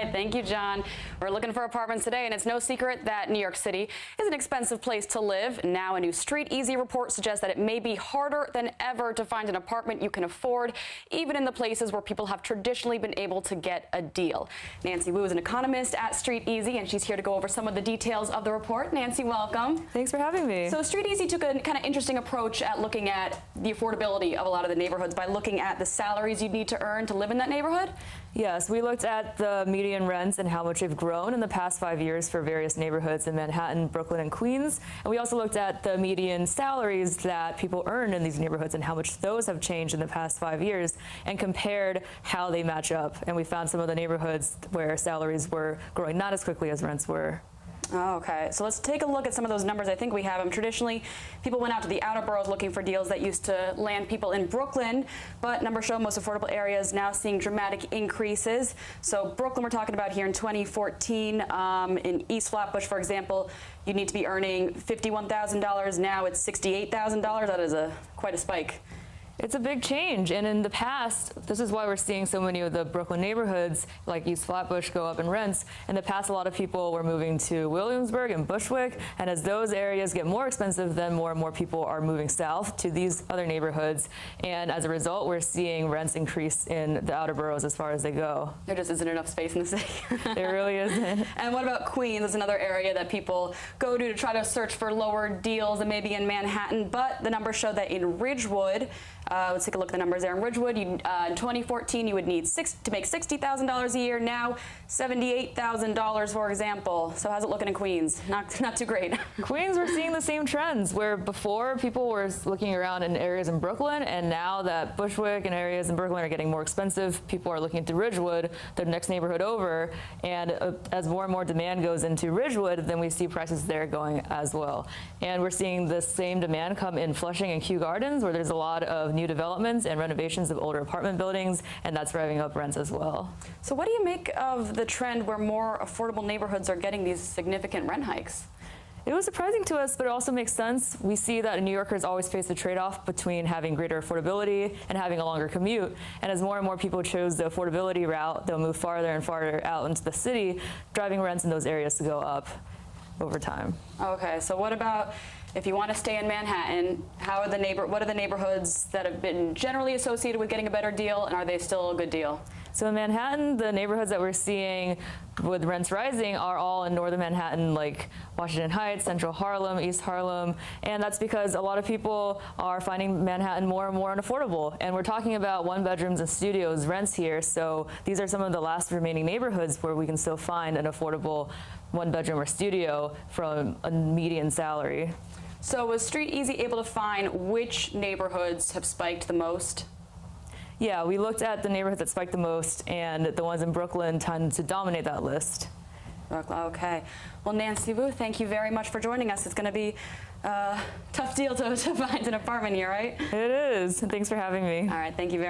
right, thank you, John. We're looking for apartments today, and it's no secret that New York City is an expensive place to live. Now, a new StreetEasy report suggests that it may be harder than ever to find an apartment you can afford, even in the places where people have traditionally been able to get a deal. Nancy Wu is an economist at StreetEasy, and she's here to go over some of the details of the report. Nancy, welcome. Thanks for having me. So StreetEasy took a kind of interesting approach at looking at the affordability of a lot of the neighborhoods by looking at the salaries you'd need to earn to live in that neighborhood. Yes, we looked at the median rents and how much they've grown in the past 5 years for various neighborhoods in Manhattan, Brooklyn, and Queens. And we also looked at the median salaries that people earn in these neighborhoods and how much those have changed in the past 5 years and compared how they match up. And we found some of the neighborhoods where salaries were growing not as quickly as rents were. Oh, okay, so let's take a look at some of those numbers. I think we have them. Traditionally, people went out to the outer boroughs looking for deals that used to land people in Brooklyn, but numbers show most affordable areas now seeing dramatic increases. So Brooklyn, we're talking about here in 2014, in East Flatbush, for example, you need to be earning $51,000. Now it's $68,000. That is quite a spike. It's a big change, and in the past, this is why we're seeing so many of the Brooklyn neighborhoods like East Flatbush go up in rents. In the past, a lot of people were moving to Williamsburg and Bushwick, and as those areas get more expensive, then more and more people are moving south to these other neighborhoods, and as a result, we're seeing rents increase in the outer boroughs as far as they go. There just isn't enough space in the city. There really isn't. And what about Queens? That's another area that people go to try to search for lower deals than maybe in Manhattan, but the numbers show that in Ridgewood, let's take a look at the numbers there. In Ridgewood, in 2014, you would need to make $60,000 a year. Now, $78,000, for example. So how's it looking in Queens? Not too great. Queens, we're seeing the same trends, where before people were looking around in areas in Brooklyn, and now that Bushwick and areas in Brooklyn are getting more expensive, people are looking to Ridgewood, the next neighborhood over, and as more and more demand goes into Ridgewood, then we see prices there going as well. And we're seeing the same demand come in Flushing and Kew Gardens, where there's a lot of new developments and renovations of older apartment buildings, and that's driving up rents as well. So what do you make of the trend where more affordable neighborhoods are getting these significant rent hikes? It was surprising to us, but it also makes sense. We see that New Yorkers always face the trade-off between having greater affordability and having a longer commute. And as more and more people chose the affordability route, they'll move farther and farther out into the city, driving rents in those areas to go up over time. Okay, so what about if you want to stay in Manhattan, what are the neighborhoods that have been generally associated with getting a better deal, and are they still a good deal? So in Manhattan, the neighborhoods that we're seeing with rents rising are all in northern Manhattan, like Washington Heights, Central Harlem, East Harlem, and that's because a lot of people are finding Manhattan more and more unaffordable. And we're talking about one-bedrooms and studios rents here, so these are some of the last remaining neighborhoods where we can still find an affordable one-bedroom or studio from a median salary. So was StreetEasy able to find which neighborhoods have spiked the most? Yeah, we looked at the neighborhoods that spiked the most, and the ones in Brooklyn tend to dominate that list. Okay. Well, Nancy Wu, thank you very much for joining us. It's going to be a tough deal to find an apartment here, right? It is. Thanks for having me. All right. Thank you very much.